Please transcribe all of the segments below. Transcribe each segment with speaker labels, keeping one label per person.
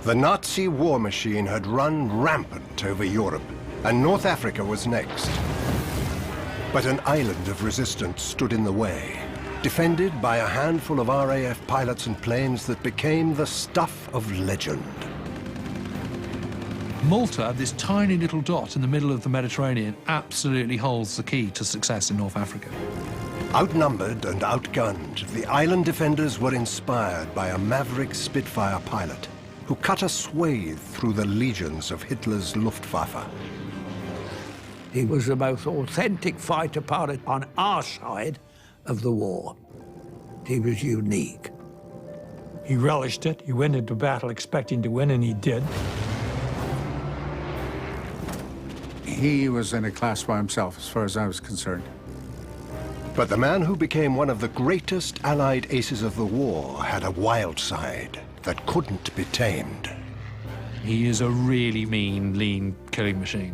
Speaker 1: The Nazi war machine had run rampant over Europe, and North Africa was next. But an island of resistance stood in the way, defended by a handful of RAF pilots and planes that became the stuff of legend.
Speaker 2: Malta, this tiny little dot in the middle of the Mediterranean, absolutely holds the key to success in North Africa.
Speaker 1: Outnumbered and outgunned, the island defenders were inspired by a maverick Spitfire pilot who cut a swathe through the legions of Hitler's Luftwaffe.
Speaker 3: He was the most authentic fighter pilot on our side of the war. He was unique.
Speaker 4: He relished it. He went into battle expecting to win, and he did.
Speaker 5: He was in a class by himself, as far as I was concerned.
Speaker 1: But the man who became one of the greatest Allied aces of the war had a wild side that couldn't be tamed.
Speaker 2: He is a really mean, lean killing machine.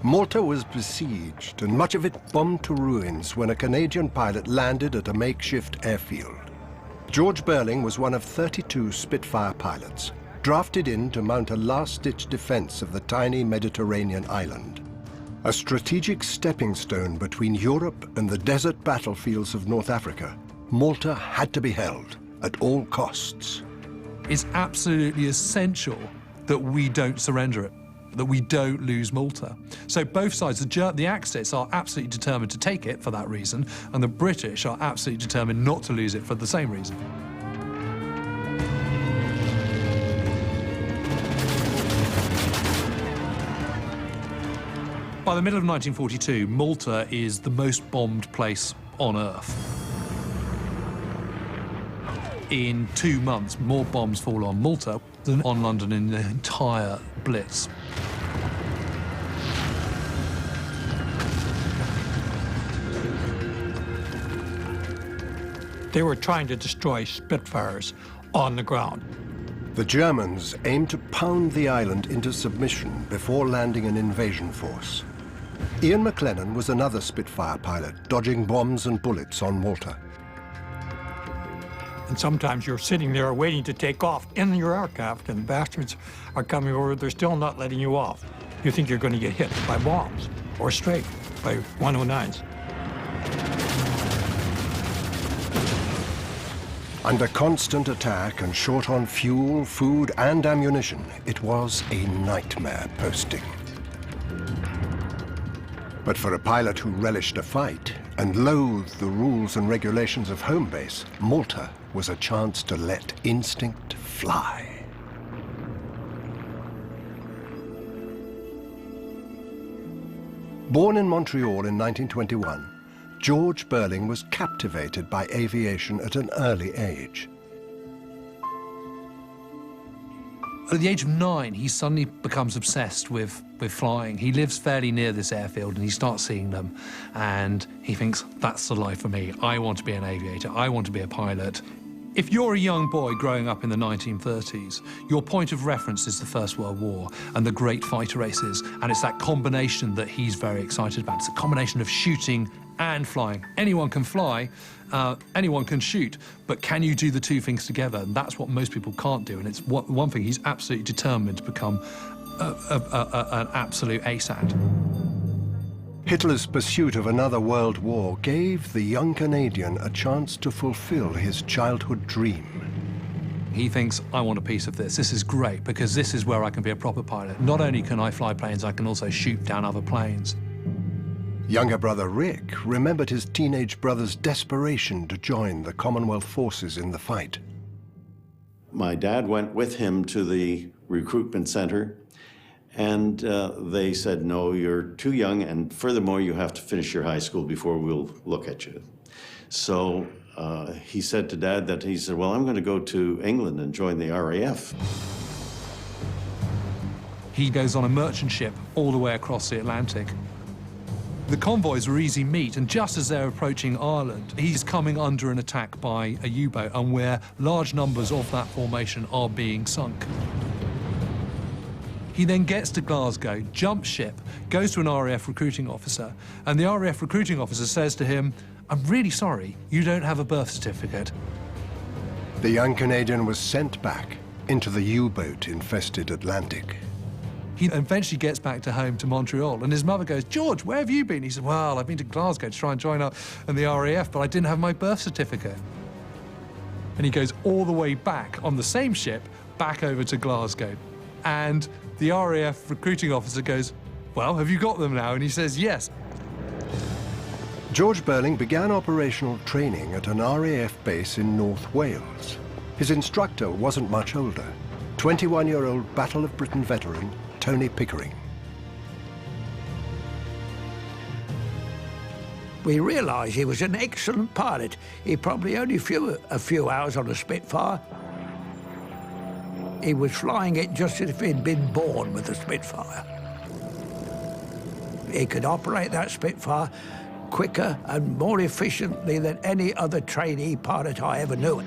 Speaker 1: Malta was besieged, and much of it bombed to ruins when a Canadian pilot landed at a makeshift airfield. George Burling was one of 32 Spitfire pilots, drafted in to mount a last-ditch defense of the tiny Mediterranean island. A strategic stepping stone between Europe and the desert battlefields of North Africa, Malta had to be held at all costs.
Speaker 2: It's absolutely essential that we don't surrender it, that we don't lose Malta. So both sides, the Axis are absolutely determined to take it for that reason, and the British are absolutely determined not to lose it for the same reason. By the middle of 1942, Malta is the most bombed place on Earth. In 2 months, more bombs fall on Malta than on London in the entire Blitz.
Speaker 4: They were trying to destroy Spitfires on the ground.
Speaker 1: The Germans aimed to pound the island into submission before landing an invasion force. Ian McLennan was another Spitfire pilot, dodging bombs and bullets on Malta.
Speaker 4: And sometimes you're sitting there waiting to take off in your aircraft, and the bastards are coming over. They're still not letting you off. You think you're going to get hit by bombs or strafe by 109s.
Speaker 1: Under constant attack and short on fuel, food, and ammunition, it was a nightmare posting. But for a pilot who relished a fight and loathed the rules and regulations of home base, Malta was a chance to let instinct fly. Born in Montreal in 1921, George Burling was captivated by aviation at an early age.
Speaker 2: At the age of 9, he suddenly becomes obsessed with flying. He lives fairly near this airfield, and he starts seeing them, and he thinks, that's the life for me. I want to be an aviator. I want to be a pilot. If you're a young boy growing up in the 1930s, your point of reference is the First World War and the great fighter races, and it's that combination that he's very excited about. It's a combination of shooting and flying. Anyone can fly, anyone can shoot, but can you do the two things together? And that's what most people can't do, and it's one thing he's absolutely determined to become an absolute ace at.
Speaker 1: Hitler's pursuit of another world war gave the young Canadian a chance to fulfill his childhood dream.
Speaker 2: He thinks, I want a piece of this. This is great, because this is where I can be a proper pilot. Not only can I fly planes, I can also shoot down other planes.
Speaker 1: Younger brother Rick remembered his teenage brother's desperation to join the Commonwealth forces in the fight.
Speaker 6: My dad went with him to the recruitment center, and they said, no, you're too young, and furthermore, you have to finish your high school before we'll look at you. So he said to Dad that he said, well, I'm going to go to England and join the RAF.
Speaker 2: He goes on a merchant ship all the way across the Atlantic. The convoys were easy meat, and just as they're approaching Ireland, he's coming under an attack by a U-boat, and where large numbers of that formation are being sunk. He then gets to Glasgow, jumps ship, goes to an RAF recruiting officer, and the RAF recruiting officer says to him, "I'm really sorry, you don't have a birth certificate."
Speaker 1: The young Canadian was sent back into the U-boat-infested Atlantic.
Speaker 2: He eventually gets back to home to Montreal, and his mother goes, "George, where have you been?" He said, "Well, I've been to Glasgow to try and join up in the RAF, but I didn't have my birth certificate." And he goes all the way back on the same ship, back over to Glasgow. And the RAF recruiting officer goes, "Well, have you got them now?" And he says, "Yes."
Speaker 1: George Burling began operational training at an RAF base in North Wales. His instructor wasn't much older, 21-year-old Battle of Britain veteran Tony Pickering.
Speaker 3: We realised he was an excellent pilot. He probably only flew a few hours on a Spitfire. He was flying it just as if he'd been born with a Spitfire. He could operate that Spitfire quicker and more efficiently than any other trainee pilot I ever knew.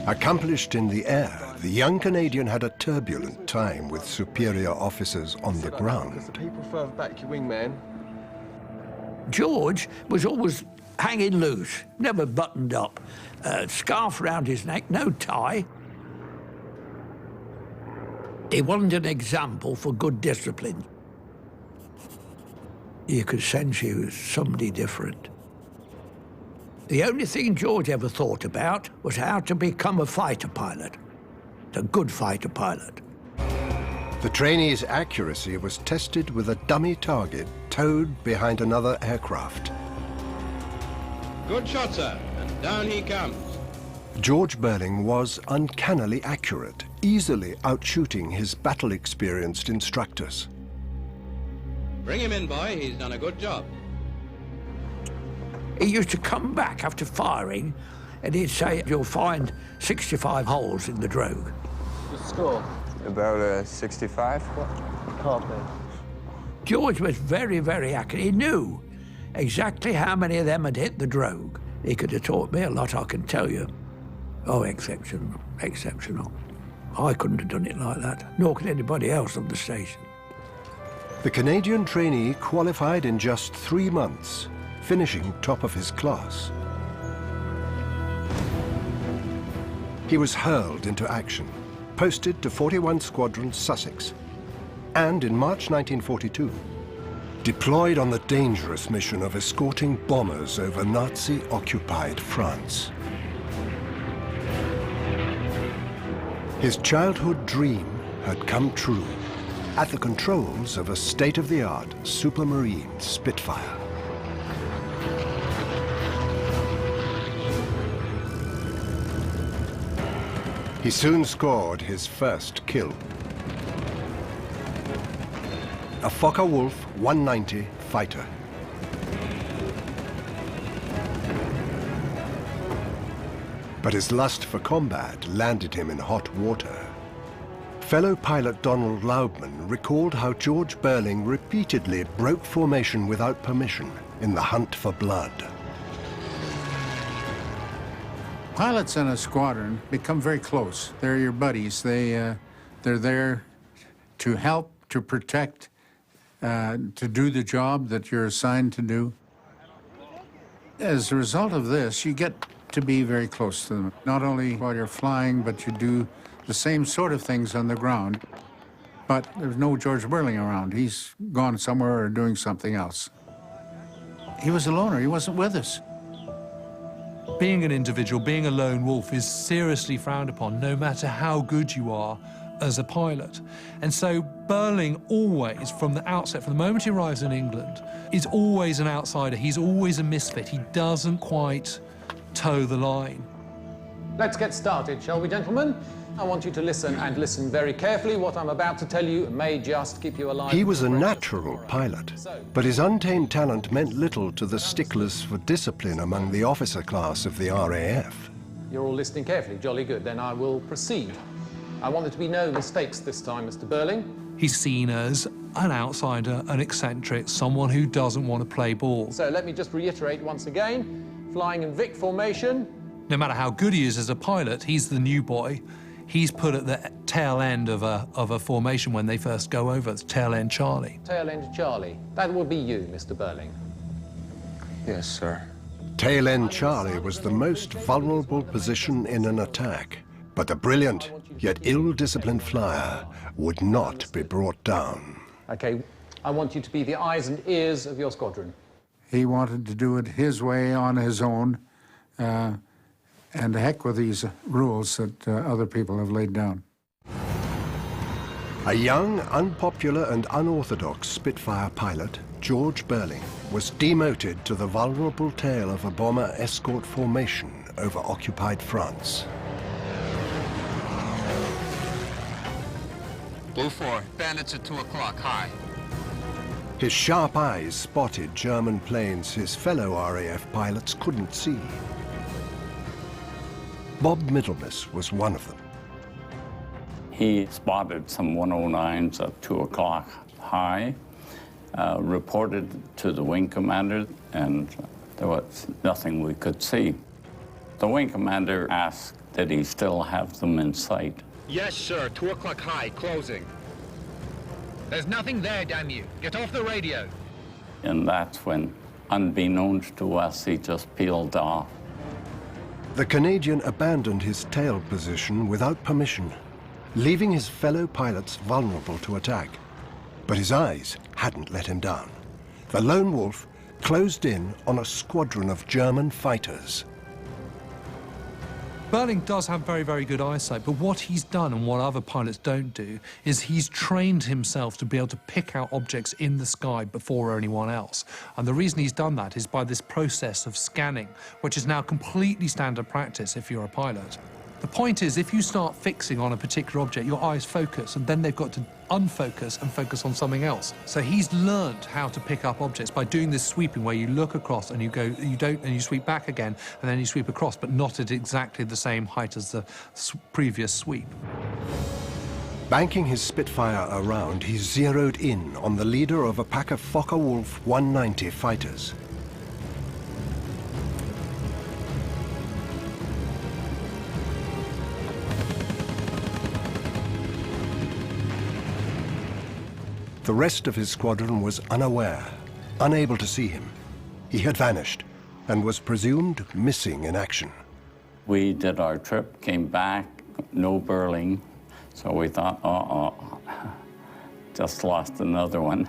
Speaker 1: Accomplished in the air, the young Canadian had a turbulent time with superior officers on the ground.
Speaker 7: The people further back, your wingman.
Speaker 3: George was always hanging loose, never buttoned up, scarf round his neck, no tie. He wasn't an example for good discipline. You could sense he was somebody different. The only thing George ever thought about was how to become a fighter pilot, a good fighter pilot.
Speaker 1: The trainee's accuracy was tested with a dummy target towed behind another aircraft.
Speaker 8: Good shot, sir, and down he comes.
Speaker 1: George Burling was uncannily accurate, easily outshooting his battle-experienced instructors.
Speaker 8: Bring him in, boy. He's done a good job.
Speaker 3: He used to come back after firing and he'd say, "You'll find 65 holes in the drogue."
Speaker 7: The score?
Speaker 9: About 65.
Speaker 7: Can't be.
Speaker 3: George was very, very accurate. He knew exactly how many of them had hit the drogue. He could have taught me a lot, I can tell you. Oh, exceptional, exceptional. I couldn't have done it like that, nor could anybody else on the station.
Speaker 1: The Canadian trainee qualified in just 3 months, finishing top of his class. He was hurled into action, posted to 41 Squadron Sussex, and in March 1942, deployed on the dangerous mission of escorting bombers over Nazi-occupied France. His childhood dream had come true at the controls of a state-of-the-art supermarine Spitfire. He soon scored his first kill. A Fokker-Wulf 190 fighter. But his lust for combat landed him in hot water. Fellow pilot Donald Loudman recalled how George Burling repeatedly broke formation without permission in the hunt for blood.
Speaker 5: Pilots in a squadron become very close. They're your buddies. They're there to help, to protect, to do the job that you're assigned to do. As a result of this, you get to be very close to them. Not only while you're flying, but you do the same sort of things on the ground. But there's no George Burling around. He's gone somewhere or doing something else. He was a loner. He wasn't with us.
Speaker 2: Being an individual, being a lone wolf is seriously frowned upon, no matter how good you are as a pilot. And so Burling always, from the outset, from the moment he arrives in England, is always an outsider. He's always a misfit. He doesn't quite toe the line.
Speaker 10: Let's get started, shall we, gentlemen? I want you to listen, and listen very carefully. What I'm about to tell you may just keep you alive.
Speaker 1: He was a natural pilot, but his untamed talent meant little to the sticklers for discipline among the officer class of the RAF.
Speaker 10: You're all listening carefully. Jolly good. Then I will proceed. I want there to be no mistakes this time, Mr. Burling.
Speaker 2: He's seen as an outsider, an eccentric, someone who doesn't want to play ball.
Speaker 10: So let me just reiterate once again, flying in Vic formation.
Speaker 2: No matter how good he is as a pilot, he's the new boy. He's put at the tail end of a formation when they first go over. It's tail end Charlie.
Speaker 10: Tail end Charlie. That would be you, Mr. Burling.
Speaker 9: Yes, sir.
Speaker 1: Tail end Charlie was the most vulnerable position in an attack, but the brilliant yet ill-disciplined flyer would not be brought down.
Speaker 10: Okay, I want you to be the eyes and ears of your squadron.
Speaker 5: He wanted to do it his way on his own, and heck with these rules that other people have laid down.
Speaker 1: A young, unpopular and unorthodox Spitfire pilot, George Burling, was demoted to the vulnerable tail of a bomber escort formation over occupied France.
Speaker 11: Blue 4, bandits at 2 o'clock, high.
Speaker 1: His sharp eyes spotted German planes his fellow RAF pilots couldn't see. Bob Middlemas was one of them.
Speaker 12: He spotted some 109s at 2 o'clock high, reported to the wing commander, and there was nothing we could see. The wing commander asked, did he still have them in sight?
Speaker 11: Yes, sir. 2 o'clock high, closing. There's nothing there, damn you. Get off the radio.
Speaker 12: And that's when, unbeknownst to us, he just peeled off.
Speaker 1: The Canadian abandoned his tail position without permission, leaving his fellow pilots vulnerable to attack. But his eyes hadn't let him down. The lone wolf closed in on a squadron of German fighters.
Speaker 2: Burling does have very, very good eyesight, but what he's done and what other pilots don't do is he's trained himself to be able to pick out objects in the sky before anyone else. And the reason he's done that is by this process of scanning, which is now completely standard practice if you're a pilot. The point is, if you start fixing on a particular object, your eyes focus, and then they've got to unfocus and focus on something else. So he's learned how to pick up objects by doing this sweeping where you look across and you go, you don't, and you sweep back again, and then you sweep across, but not at exactly the same height as the previous sweep.
Speaker 1: Banking his Spitfire around, he zeroed in on the leader of a pack of Focke-Wulf 190 fighters. The rest of his squadron was unaware, unable to see him. He had vanished and was presumed missing in action.
Speaker 12: We did our trip, came back, no Burling, so we thought, just lost another one.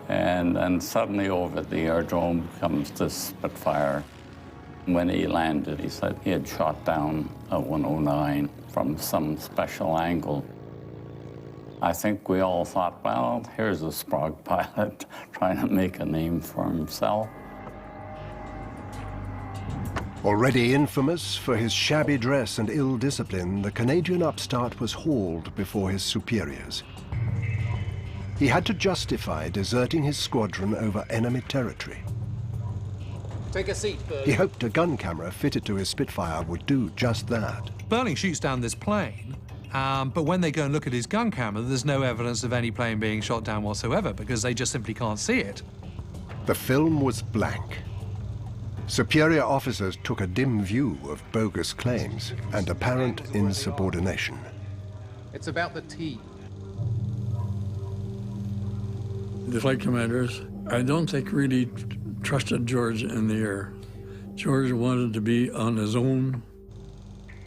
Speaker 12: And then suddenly over the aerodrome comes this Spitfire. When he landed, he said he had shot down a 109 from some special angle. I think we all thought, well, here's a Sprague pilot trying to make a name for himself.
Speaker 1: Already infamous for his shabby dress and ill discipline, the Canadian upstart was hauled before his superiors. He had to justify deserting his squadron over enemy territory.
Speaker 10: Take a seat, Burling.
Speaker 1: He hoped a gun camera fitted to his Spitfire would do just that.
Speaker 2: Burling shoots down this plane, but when they go and look at his gun camera, there's no evidence of any plane being shot down whatsoever because they just simply can't see it.
Speaker 1: The film was blank. Superior officers took a dim view of bogus claims and apparent insubordination.
Speaker 10: It's about the team.
Speaker 13: The flight commanders, I don't think really trusted George in the air. George wanted to be on his own,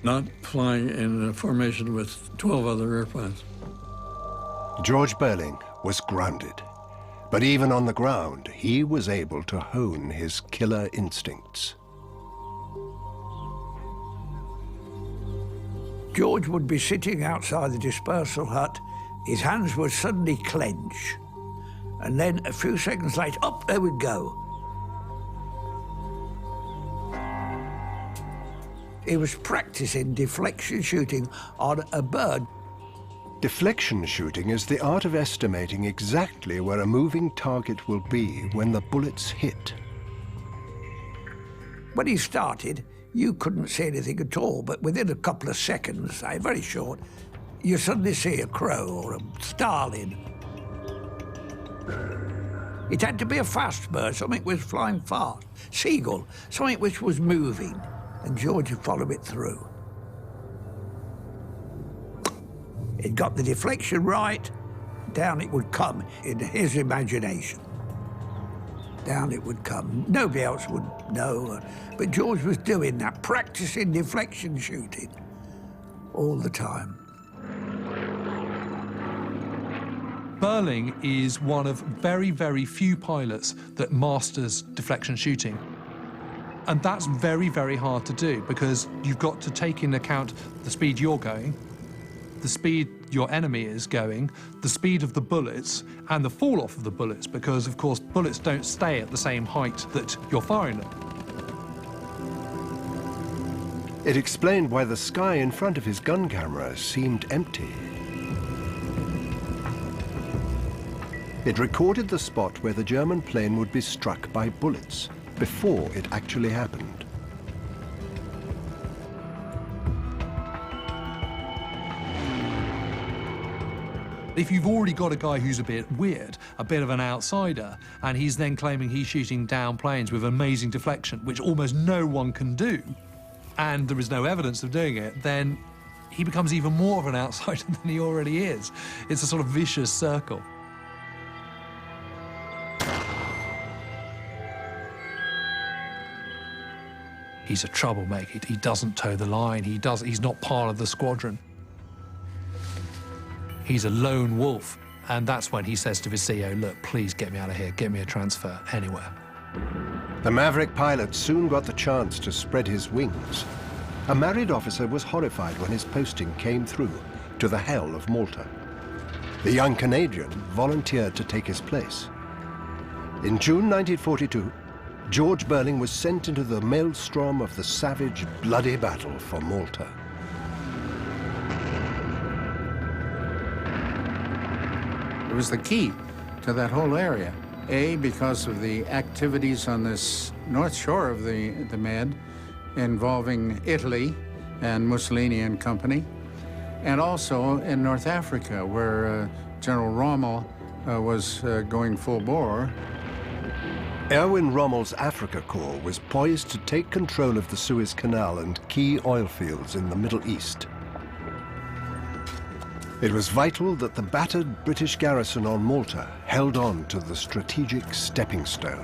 Speaker 13: not flying in a formation with 12 other airplanes.
Speaker 1: George Burling was grounded. But even on the ground, he was able to hone his killer instincts.
Speaker 3: George would be sitting outside the dispersal hut. His hands would suddenly clench. And then a few seconds later, up they would go. He was practicing deflection shooting on a bird.
Speaker 1: Deflection shooting is the art of estimating exactly where a moving target will be when the bullets hit.
Speaker 3: When he started, you couldn't see anything at all, but within a couple of seconds, very short, you suddenly see a crow or a starling. It had to be a fast bird, something was flying fast. Seagull, something which was moving, and George would follow it through. It got the deflection right, down it would come in his imagination. Down it would come. Nobody else would know, but George was doing that, practicing deflection shooting all the time.
Speaker 2: Burling is one of very, very few pilots that masters deflection shooting. And that's very, very hard to do because you've got to take into account the speed you're going, the speed your enemy is going, the speed of the bullets, and the fall-off of the bullets, because, of course, bullets don't stay at the same height that you're firing them.
Speaker 1: It explained why the sky in front of his gun camera seemed empty. It recorded the spot where the German plane would be struck by bullets before it actually happened.
Speaker 2: If you've already got a guy who's a bit weird, a bit of an outsider, and he's then claiming he's shooting down planes with amazing deflection, which almost no one can do, and there is no evidence of doing it, then he becomes even more of an outsider than he already is. It's a sort of vicious circle. He's a troublemaker. He doesn't toe the line. He's not part of the squadron. He's a lone wolf. And that's when he says to his CEO, look, please get me out of here. Get me a transfer anywhere.
Speaker 1: The maverick pilot soon got the chance to spread his wings. A married officer was horrified when his posting came through to the hell of Malta. The young Canadian volunteered to take his place. In June 1942, George Burling was sent into the maelstrom of the savage, bloody battle for Malta.
Speaker 5: It was the key to that whole area. A, because of the activities on this north shore of the Med involving Italy and Mussolini and company, and also in North Africa, where General Rommel was going full bore.
Speaker 1: Erwin Rommel's Africa Corps was poised to take control of the Suez Canal and key oil fields in the Middle East. It was vital that the battered British garrison on Malta held on to the strategic stepping stone.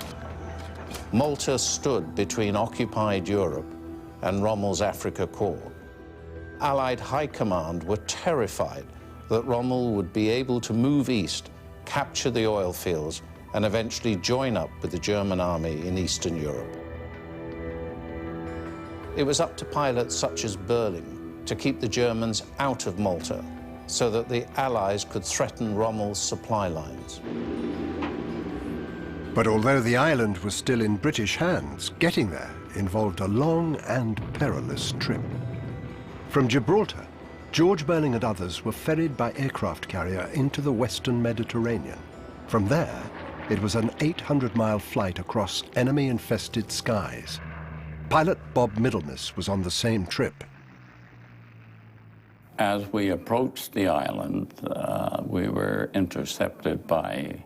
Speaker 14: Malta stood between occupied Europe and Rommel's Africa Corps. Allied high command were terrified that Rommel would be able to move east, capture the oil fields, and eventually join up with the German army in Eastern Europe. It was up to pilots such as Burling to keep the Germans out of Malta so that the Allies could threaten Rommel's supply lines.
Speaker 1: But although the island was still in British hands, getting there involved a long and perilous trip. From Gibraltar, George Burling and others were ferried by aircraft carrier into the Western Mediterranean. From there, it was an 800-mile flight across enemy-infested skies. Pilot Bob Middlemiss was on the same trip.
Speaker 12: As we approached the island, we were intercepted by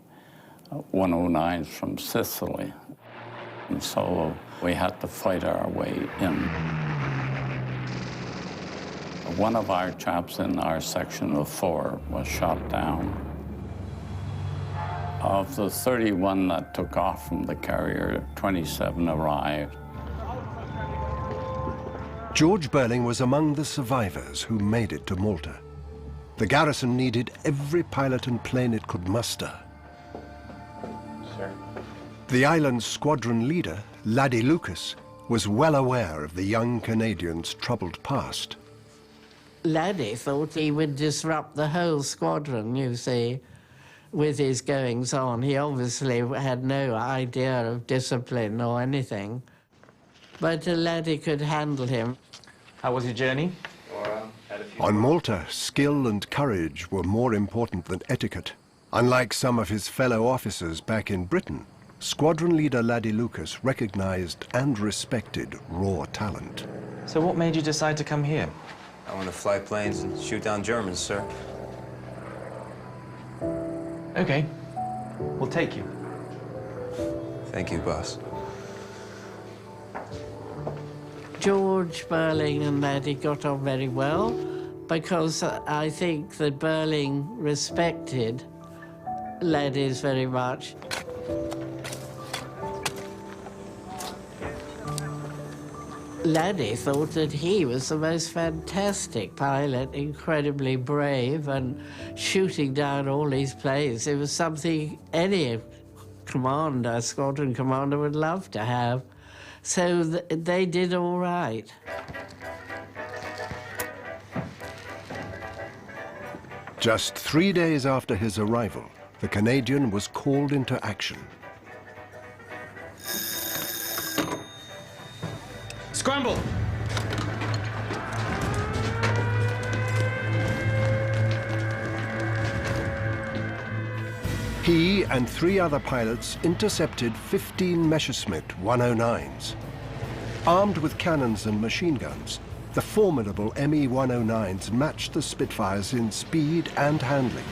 Speaker 12: 109s from Sicily. And so we had to fight our way in. One of our chaps in our section of 4 was shot down. Of the 31 that took off from the carrier, 27 arrived.
Speaker 1: George Burling was among the survivors who made it to Malta. The garrison needed every pilot and plane it could muster.
Speaker 9: Sir.
Speaker 1: The island's squadron leader, Laddie Lucas, was well aware of the young Canadian's troubled past.
Speaker 15: Laddie thought he would disrupt the whole squadron, you see, with his goings-on. He obviously had no idea of discipline or anything. But Laddie could handle him.
Speaker 9: How was your journey?
Speaker 1: On Malta, skill and courage were more important than etiquette. Unlike some of his fellow officers back in Britain, squadron leader Laddie Lucas recognized and respected raw talent.
Speaker 9: So what made you decide to come here?
Speaker 16: I want to fly planes and shoot down Germans, sir.
Speaker 9: Okay. We'll take you.
Speaker 16: Thank you, boss.
Speaker 15: George Burling and Laddie got on very well because I think that Burling respected Laddie's very much. Laddie thought that he was the most fantastic pilot, incredibly brave and shooting down all these planes. It was something any commander, squadron commander would love to have. So they did all right.
Speaker 1: Just 3 days after his arrival, the Canadian was called into action.
Speaker 11: Scramble!
Speaker 1: He and 3 other pilots intercepted 15 Messerschmitt 109s. Armed with cannons and machine guns, the formidable Me-109s matched the Spitfires in speed and handling.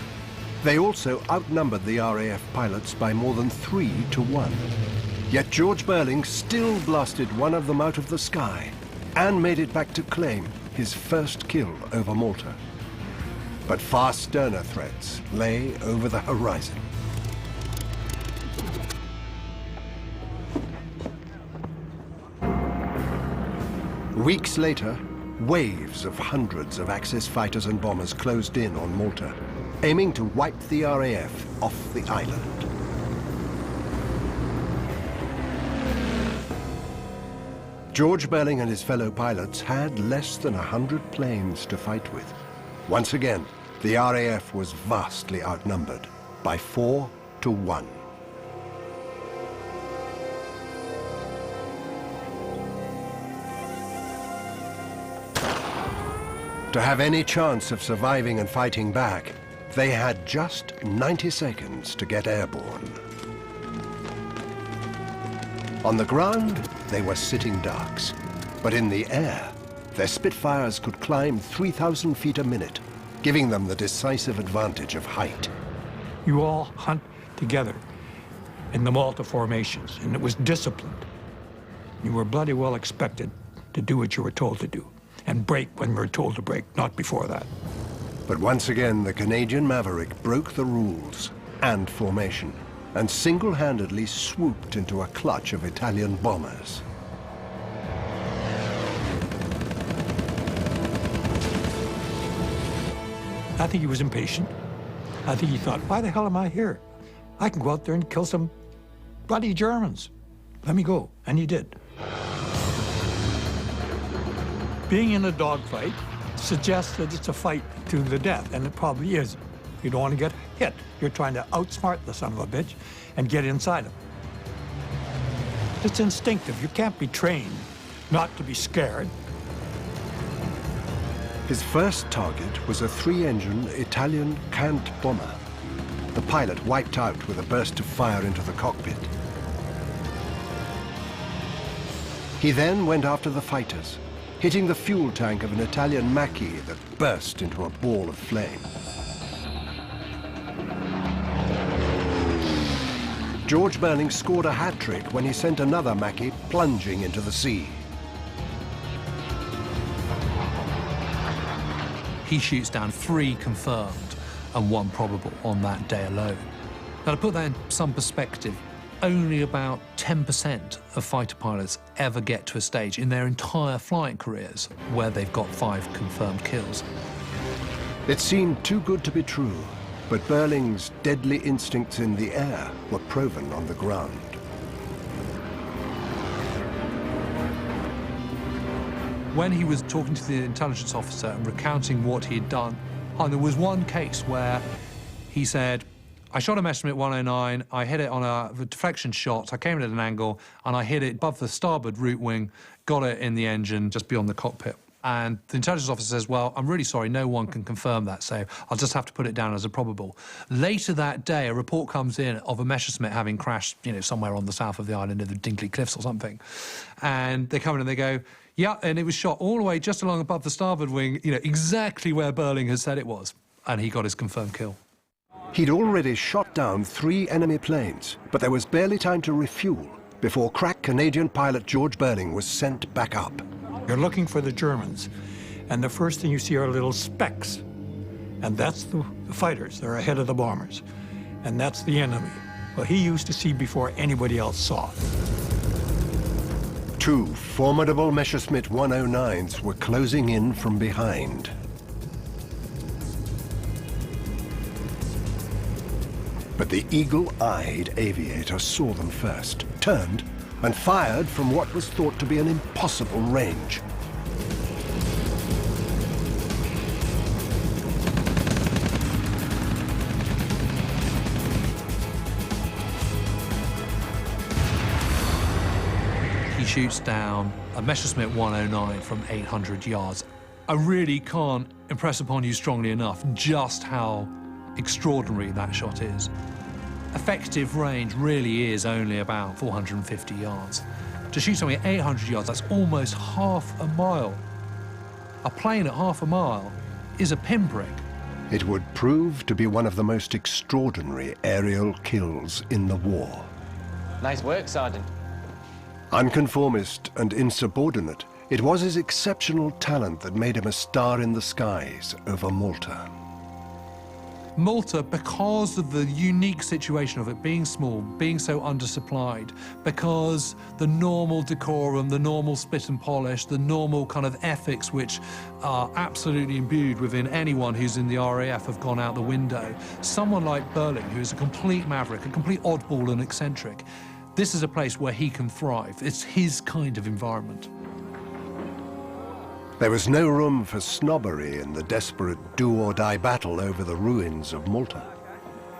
Speaker 1: They also outnumbered the RAF pilots by more than 3 to 1. Yet George Burling still blasted one of them out of the sky and made it back to claim his first kill over Malta. But far sterner threats lay over the horizon. Weeks later, waves of hundreds of Axis fighters and bombers closed in on Malta, aiming to wipe the RAF off the island. George Burling and his fellow pilots had less than 100 planes to fight with. Once again, the RAF was vastly outnumbered by 4 to 1. To have any chance of surviving and fighting back, they had just 90 seconds to get airborne. On the ground, they were sitting ducks, but in the air, their Spitfires could climb 3,000 feet a minute, giving them the decisive advantage of height.
Speaker 4: You all hunt together in the Malta formations, and it was disciplined. You were bloody well expected to do what you were told to do, and break when you were told to break, not before that.
Speaker 1: But once again, the Canadian Maverick broke the rules and formation, and single-handedly swooped into a clutch of Italian bombers.
Speaker 4: I think he was impatient. I think he thought, why the hell am I here? I can go out there and kill some bloody Germans. Let me go. And he did. Being in a dogfight suggests that it's a fight to the death, and it probably is. You don't want to get hit. You're trying to outsmart the son of a bitch and get inside him. It's instinctive. You can't be trained not to be scared.
Speaker 1: His first target was a 3-engine Italian Cant bomber. The pilot wiped out with a burst of fire into the cockpit. He then went after the fighters, hitting the fuel tank of an Italian Macchi that burst into a ball of flame. George Burling scored a hat-trick when he sent another Macchi plunging into the sea.
Speaker 2: He shoots down 3 confirmed and 1 probable on that day alone. Now, to put that in some perspective, only about 10% of fighter pilots ever get to a stage in their entire flying careers where they've got 5 confirmed kills.
Speaker 1: It seemed too good to be true, but Burling's deadly instincts in the air were proven on the ground.
Speaker 2: When he was talking to the intelligence officer and recounting what he had done, there was one case where he said, I shot a Messerschmitt 109, I hit it on a deflection shot, I came in at an angle, and I hit it above the starboard root wing, got it in the engine just beyond the cockpit. And the intelligence officer says, well, I'm really sorry, no one can confirm that, so I'll just have to put it down as a probable. Later that day, a report comes in of a Messerschmitt having crashed, you know, somewhere on the south of the island near the Dinkley Cliffs or something. And they come in and they go, yeah, and it was shot all the way just along above the starboard wing, you know, exactly where Burling had said it was. And he got his confirmed kill.
Speaker 1: He'd already shot down 3 enemy planes, but there was barely time to refuel before crack Canadian pilot George Burling was sent back up.
Speaker 4: You're looking for the Germans, and the first thing you see are little specks. And that's the fighters. They're ahead of the bombers. And that's the enemy. Well, he used to see before anybody else saw.
Speaker 1: 2 formidable Messerschmitt 109s were closing in from behind. But the eagle-eyed aviator saw them first, turned, and fired from what was thought to be an impossible range.
Speaker 2: He shoots down a Messerschmitt 109 from 800 yards. I really can't impress upon you strongly enough just how extraordinary that shot is. Effective range really is only about 450 yards. To shoot something at 800 yards, that's almost half a mile. A plane at half a mile is a pinprick.
Speaker 1: It would prove to be one of the most extraordinary aerial kills in the war.
Speaker 9: Nice work, Sergeant.
Speaker 1: Unconformist and insubordinate, it was his exceptional talent that made him a star in the skies over Malta.
Speaker 2: Malta, because of the unique situation of it being small, being so undersupplied, because the normal decorum, the normal spit and polish, the normal kind of ethics which are absolutely imbued within anyone who's in the RAF have gone out the window. Someone like Burling, who's a complete maverick, a complete oddball and eccentric, this is a place where he can thrive. It's his kind of environment.
Speaker 1: There was no room for snobbery in the desperate do-or-die battle over the ruins of Malta.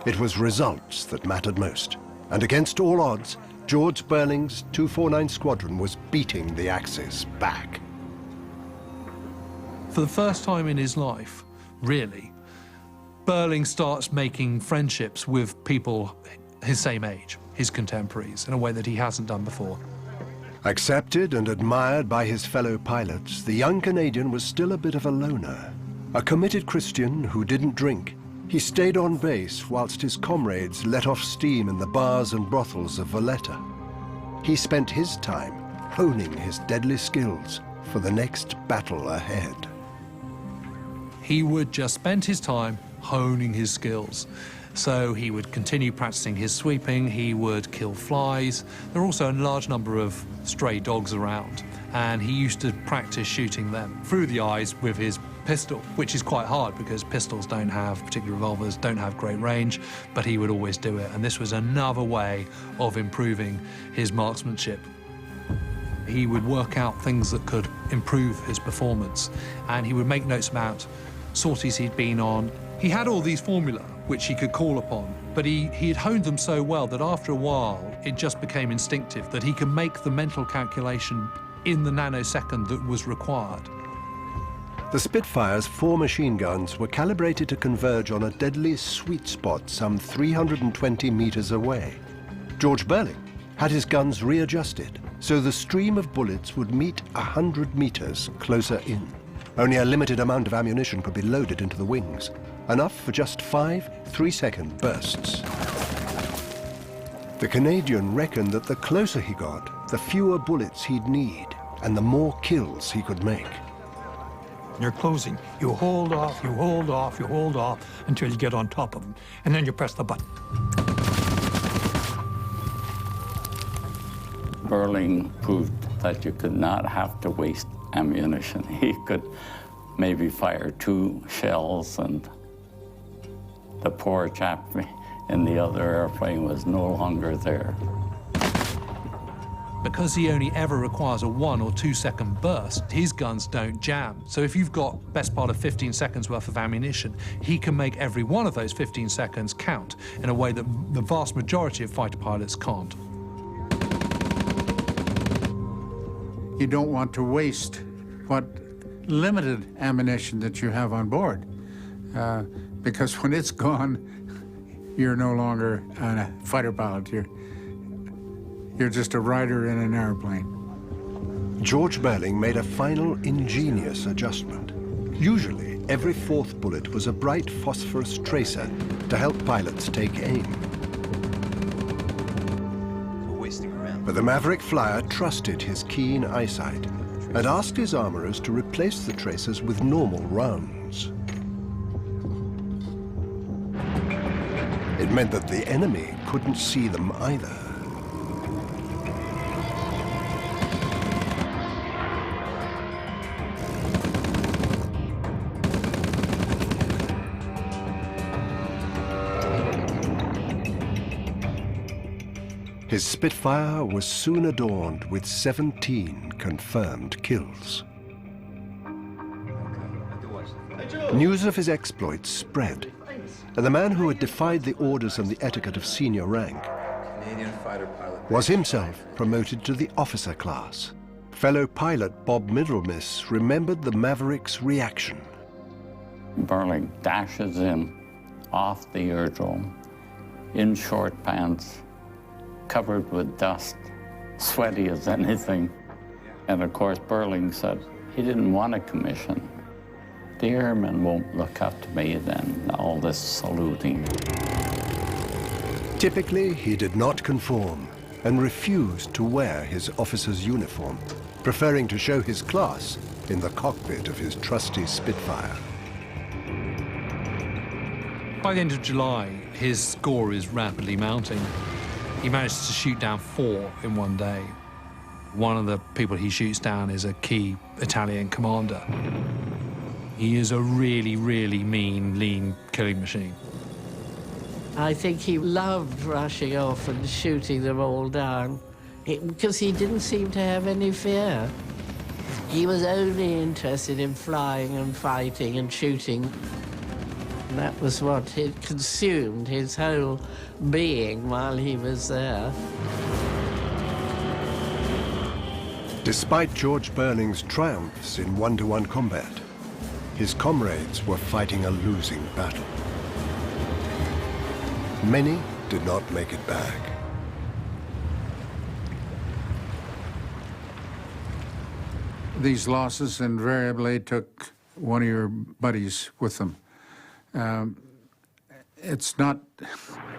Speaker 1: It was results that mattered most. And against all odds, George Burling's 249 Squadron was beating the Axis back.
Speaker 2: For the first time in his life, really, Burling starts making friendships with people his same age, his contemporaries, in a way that he hasn't done before.
Speaker 1: Accepted and admired by his fellow pilots, the young Canadian was still a bit of a loner. A committed Christian who didn't drink, he stayed on base whilst his comrades let off steam in the bars and brothels of Valletta. He spent his time honing his deadly skills for the next battle ahead.
Speaker 2: He would just spend his time honing his skills. So he would continue practicing his sweeping, he would kill flies. There were also a large number of stray dogs around, and he used to practice shooting them through the eyes with his pistol, which is quite hard because pistols don't have, particularly revolvers, don't have great range, but he would always do it. And this was another way of improving his marksmanship. He would work out things that could improve his performance, and he would make notes about sorties he'd been on. He had all these formulae which he could call upon, but he had honed them so well that after a while it just became instinctive that he could make the mental calculation in the nanosecond that was required.
Speaker 1: The Spitfire's 4 machine guns were calibrated to converge on a deadly sweet spot some 320 meters away. George Burling had his guns readjusted so the stream of bullets would meet 100 meters closer in. Only a limited amount of ammunition could be loaded into the wings, enough for just 5 3-second bursts. The Canadian reckoned that the closer he got, the fewer bullets he'd need, and the more kills he could make.
Speaker 4: You're closing. You hold off, you hold off, you hold off until you get on top of them, and then you press the button.
Speaker 12: Burling proved that you could not have to waste ammunition. He could maybe fire 2 shells, and the poor chap in the other airplane was no longer there.
Speaker 2: Because he only ever requires a 1 or 2 second burst, his guns don't jam. So if you've got best part of 15 seconds worth of ammunition, he can make every one of those 15 seconds count in a way that the vast majority of fighter pilots can't.
Speaker 5: You don't want to waste what limited ammunition that you have on board, because when it's gone, you're no longer a fighter pilot. You're just a rider in an airplane.
Speaker 1: George Burling made a final ingenious adjustment. Usually, every fourth bullet was a bright phosphorus tracer to help pilots take aim. But the Maverick flyer trusted his keen eyesight and asked his armorers to replace the tracers with normal rounds. It meant that the enemy couldn't see them either. His Spitfire was soon adorned with 17 confirmed kills. News of his exploits spread, and the man who had defied the orders and the etiquette of senior rank was himself promoted to the officer class. Fellow pilot Bob Middlemiss remembered the Maverick's reaction.
Speaker 12: Burling dashes in off the aerodrome in short pants, covered with dust, sweaty as anything. And of course, Burling said he didn't want a commission. The airmen won't look up to me then, all this saluting.
Speaker 1: Typically, he did not conform and refused to wear his officer's uniform, preferring to show his class in the cockpit of his trusty Spitfire.
Speaker 2: By the end of July, his score is rapidly mounting. He managed to shoot down 4 in one day. One of the people he shoots down is a key Italian commander. He is a really, really mean, lean killing machine.
Speaker 15: I think he loved rushing off and shooting them all down, because he didn't seem to have any fear. He was only interested in flying and fighting and shooting. And that was what had consumed his whole being while he was there.
Speaker 1: Despite George Burling's triumphs in one-to-one combat, his comrades were fighting a losing battle. Many did not make it back.
Speaker 5: These losses invariably took one of your buddies with them. It's not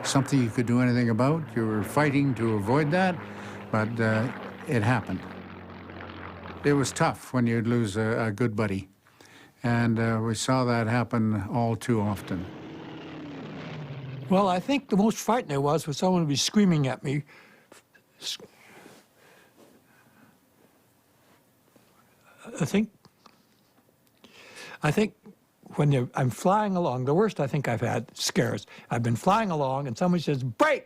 Speaker 5: something you could do anything about. You were fighting to avoid that, but it happened. It was tough when you'd lose a good buddy, and we saw that happen all too often.
Speaker 4: Well, I think the most frightening it was when someone would be screaming at me. I think when I'm flying along, the worst I think I've had scares. I've been flying along and somebody says, "Break!"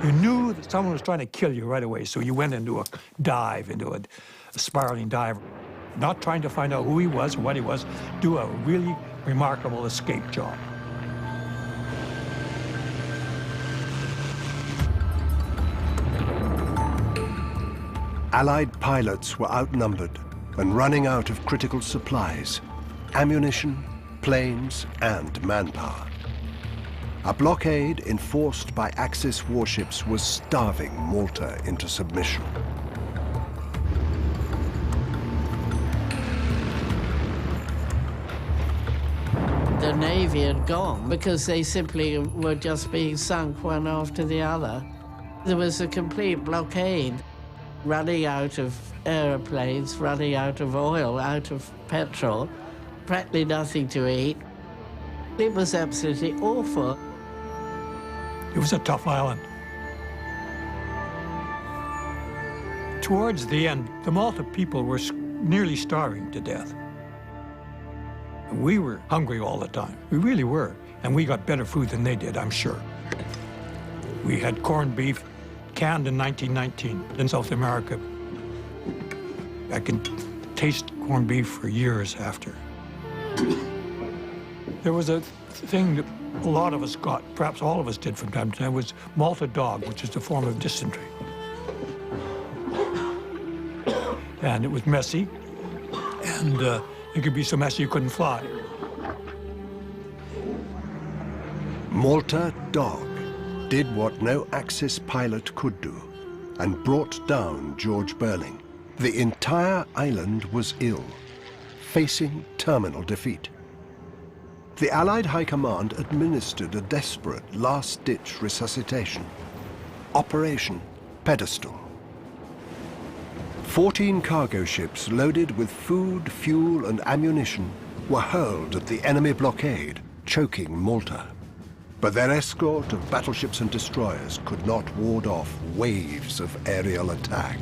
Speaker 4: You knew that someone was trying to kill you right away, so you went into a dive, into a spiraling dive, not trying to find out who he was or what he was, do a really remarkable escape job.
Speaker 1: Allied pilots were outnumbered and running out of critical supplies, ammunition, planes, and manpower. A blockade enforced by Axis warships was starving Malta into submission.
Speaker 15: The Navy had gone because they simply were just being sunk one after the other. There was a complete blockade, running out of aeroplanes, running out of oil, out of petrol, practically nothing to eat. It was absolutely awful.
Speaker 4: It was a tough island. Towards the end, the Malta people were nearly starving to death. We were hungry all the time. We really were. And we got better food than they did, I'm sure. We had corned beef canned in 1919 in South America. I can taste corned beef for years after. There was a thing that a lot of us got, perhaps all of us did from time to time, was Malta dog, which is a form of dysentery. And it was messy, and it could be so messy you couldn't fly.
Speaker 1: Malta Dog did what no Axis pilot could do and brought down George Burling. The entire island was ill, facing terminal defeat. The Allied High Command administered a desperate last-ditch resuscitation. Operation Pedestal. 14 cargo ships loaded with food, fuel, and ammunition were hurled at the enemy blockade, choking Malta. But their escort of battleships and destroyers could not ward off waves of aerial attack.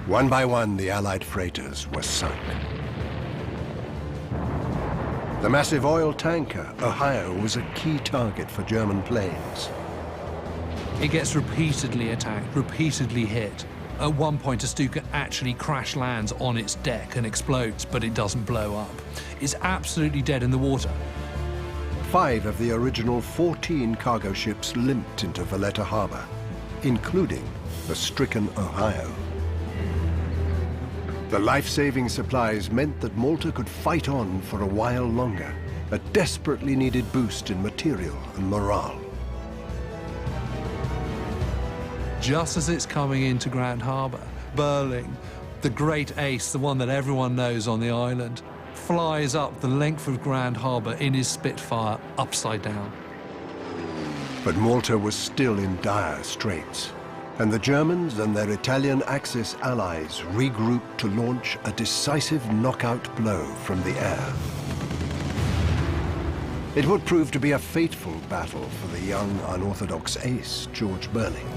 Speaker 1: One by one, the Allied freighters were sunk. The massive oil tanker, Ohio, was a key target for German planes.
Speaker 2: It gets repeatedly attacked, repeatedly hit. At one point, a Stuka actually crash lands on its deck and explodes, but it doesn't blow up. It's absolutely dead in the water.
Speaker 1: 5 of the original 14 cargo ships limped into Valletta Harbor, including the stricken Ohio. The life-saving supplies meant that Malta could fight on for a while longer, a desperately needed boost in material and morale.
Speaker 2: Just as it's coming into Grand Harbour, Burling, the great ace, the one that everyone knows on the island, flies up the length of Grand Harbour in his Spitfire upside down.
Speaker 1: But Malta was still in dire straits, and the Germans and their Italian Axis allies regrouped to launch a decisive knockout blow from the air. It would prove to be a fateful battle for the young, unorthodox ace, George Burling.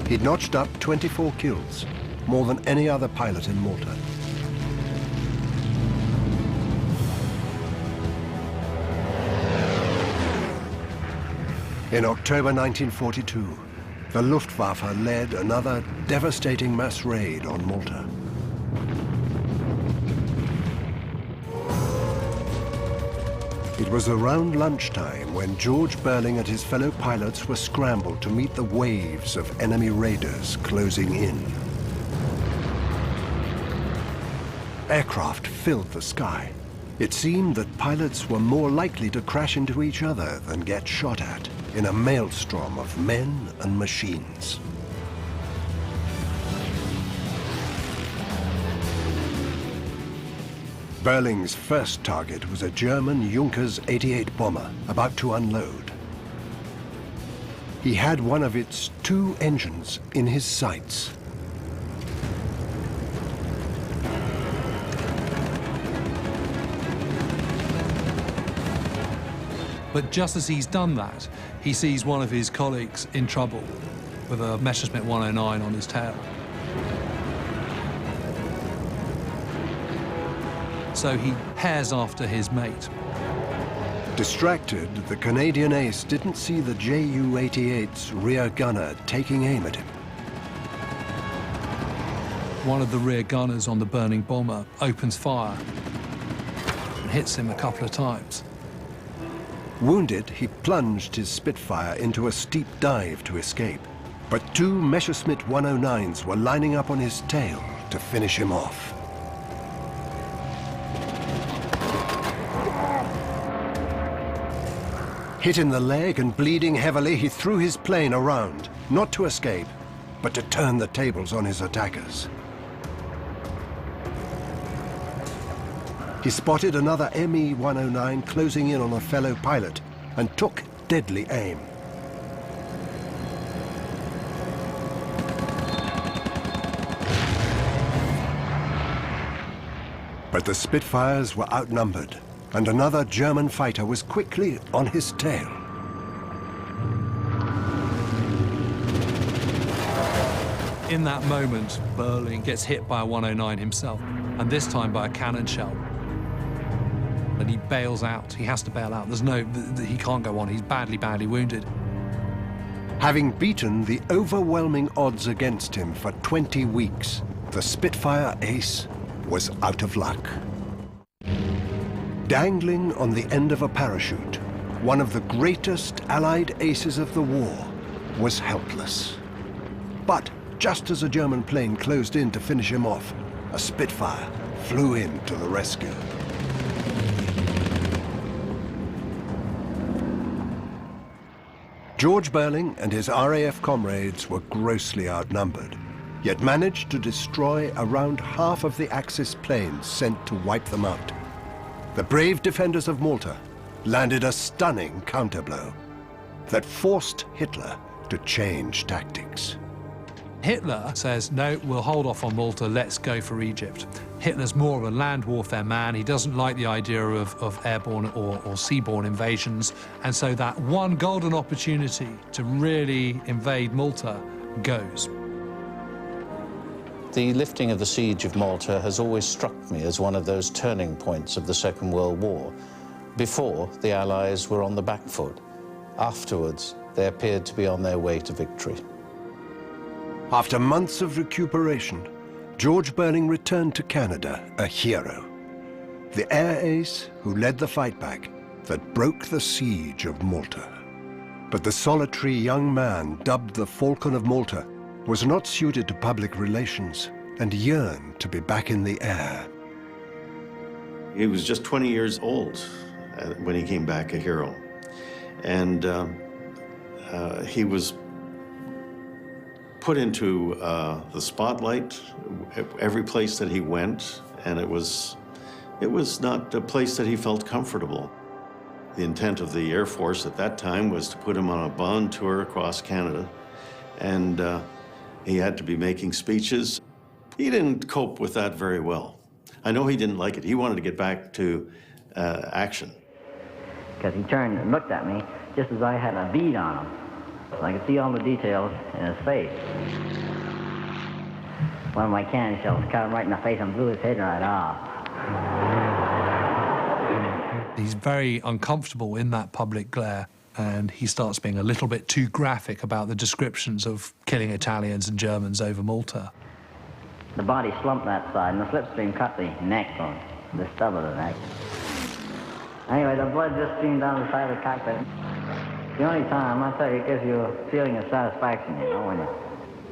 Speaker 1: He'd notched up 24 kills, more than any other pilot in Malta. In October 1942, the Luftwaffe led another devastating mass raid on Malta. It was around lunchtime when George Burling and his fellow pilots were scrambled to meet the waves of enemy raiders closing in. Aircraft filled the sky. It seemed that pilots were more likely to crash into each other than get shot at in a maelstrom of men and machines. Burling's first target was a German Junkers 88 bomber about to unload. He had one of its 2 engines in his sights.
Speaker 2: But just as he's done that, he sees one of his colleagues in trouble with a Messerschmitt 109 on his tail. So he hares after his mate.
Speaker 1: Distracted, the Canadian ace didn't see the Ju-88's rear gunner taking aim at him.
Speaker 2: One of the rear gunners on the burning bomber opens fire and hits him a couple of times.
Speaker 1: Wounded, he plunged his Spitfire into a steep dive to escape. But 2 Messerschmitt 109s were lining up on his tail to finish him off. Hit in the leg and bleeding heavily, he threw his plane around, not to escape, but to turn the tables on his attackers. He spotted another Me-109 closing in on a fellow pilot and took deadly aim. But the Spitfires were outnumbered, and another German fighter was quickly on his tail.
Speaker 2: In that moment, Burling gets hit by a 109 himself, and this time by a cannon shell. And he bails out. He has to bail out. He can't go on. He's badly, badly wounded.
Speaker 1: Having beaten the overwhelming odds against him for 20 weeks, the Spitfire ace was out of luck. Dangling on the end of a parachute, one of the greatest Allied aces of the war, was helpless. But just as a German plane closed in to finish him off, a Spitfire flew in to the rescue. George Burling and his RAF comrades were grossly outnumbered, yet managed to destroy around half of the Axis planes sent to wipe them out. The brave defenders of Malta landed a stunning counterblow that forced Hitler to change tactics.
Speaker 2: Hitler says, no, we'll hold off on Malta, let's go for Egypt. Hitler's more of a land warfare man. He doesn't like the idea of airborne or seaborne invasions. And so that one golden opportunity to really invade Malta goes.
Speaker 14: The lifting of the siege of Malta has always struck me as one of those turning points of the Second World War. Before, the Allies were on the back foot. Afterwards, they appeared to be on their way to victory.
Speaker 1: After months of recuperation, George Burling returned to Canada a hero. The air ace who led the fight back that broke the siege of Malta. But the solitary young man, dubbed the Falcon of Malta, was not suited to public relations and yearned to be back in the air.
Speaker 6: He was just 20 years old when he came back a hero. And he was put into the spotlight every place that he went, and it was not a place that he felt comfortable. The intent of the Air Force at that time was to put him on a bond tour across Canada, and he had to be making speeches. He didn't cope with that very well. I know he didn't like it. He wanted to get back to action.
Speaker 17: Because he turned and looked at me just as I had a bead on him. So I could see all the details in his face. One of my cannon shells cut him right in the face and blew his head right off.
Speaker 2: He's very uncomfortable in that public glare, and he starts being a little bit too graphic about the descriptions of killing Italians and Germans over Malta.
Speaker 17: The body slumped that side, and the slipstream cut the neck bone, the stub of the neck. Anyway, the blood just streamed down the side of the cockpit. The only time, I tell you, it gives you a feeling of satisfaction, you know, when you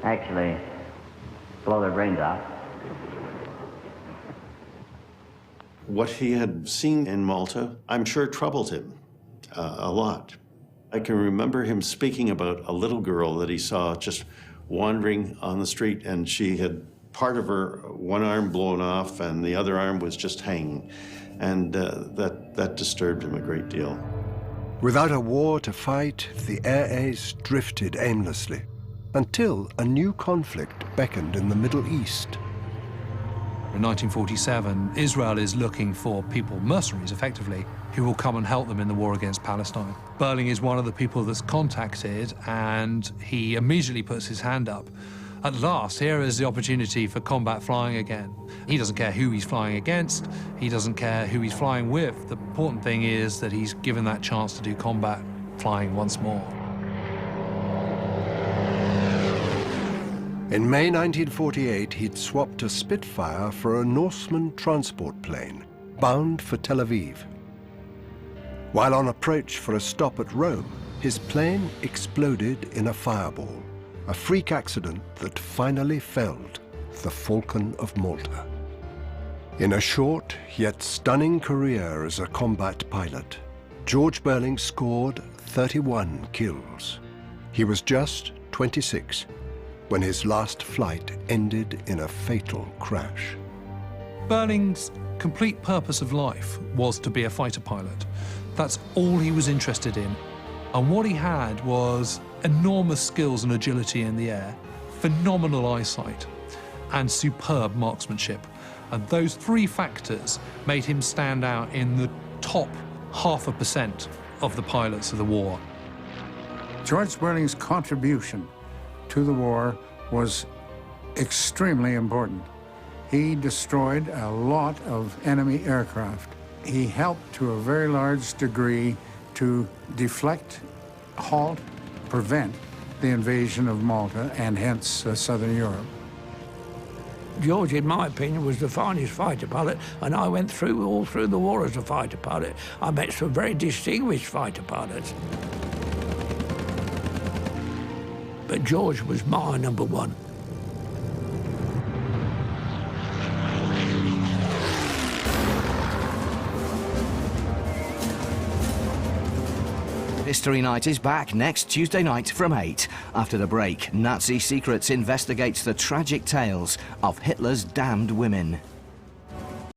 Speaker 17: actually blow their brains out.
Speaker 6: What he had seen in Malta, I'm sure troubled him a lot. I can remember him speaking about a little girl that he saw just wandering on the street, and she had part of her one arm blown off and the other arm was just hanging. And that disturbed him a great deal.
Speaker 1: Without a war to fight, the air ace drifted aimlessly until a new conflict beckoned in the Middle East.
Speaker 2: In 1947, Israel is looking for people, mercenaries effectively, who will come and help them in the war against Palestine. Burling is one of the people that's contacted, and he immediately puts his hand up. At last, here is the opportunity for combat flying again. He doesn't care who he's flying against, he doesn't care who he's flying with. The important thing is that he's given that chance to do combat flying once more.
Speaker 1: In May 1948, he'd swapped a Spitfire for a Norseman transport plane, bound for Tel Aviv. While on approach for a stop at Rome, his plane exploded in a fireball. A freak accident that finally felled the Falcon of Malta. In a short yet stunning career as a combat pilot, George Burling scored 31 kills. He was just 26 when his last flight ended in a fatal crash.
Speaker 2: Burling's complete purpose of life was to be a fighter pilot. That's all he was interested in. And what he had was enormous skills and agility in the air, phenomenal eyesight, and superb marksmanship. And those three factors made him stand out in the top 0.5% of the pilots of the war.
Speaker 5: George Burling's contribution to the war was extremely important. He destroyed a lot of enemy aircraft. He helped to a very large degree to deflect, halt, prevent the invasion of Malta and hence Southern Europe.
Speaker 3: George, in my opinion, was the finest fighter pilot, and I went all through the war as a fighter pilot. I met some very distinguished fighter pilots. But George was my number one.
Speaker 18: History Night is back next Tuesday night from 8. After the break, Nazi Secrets investigates the tragic tales of Hitler's damned women.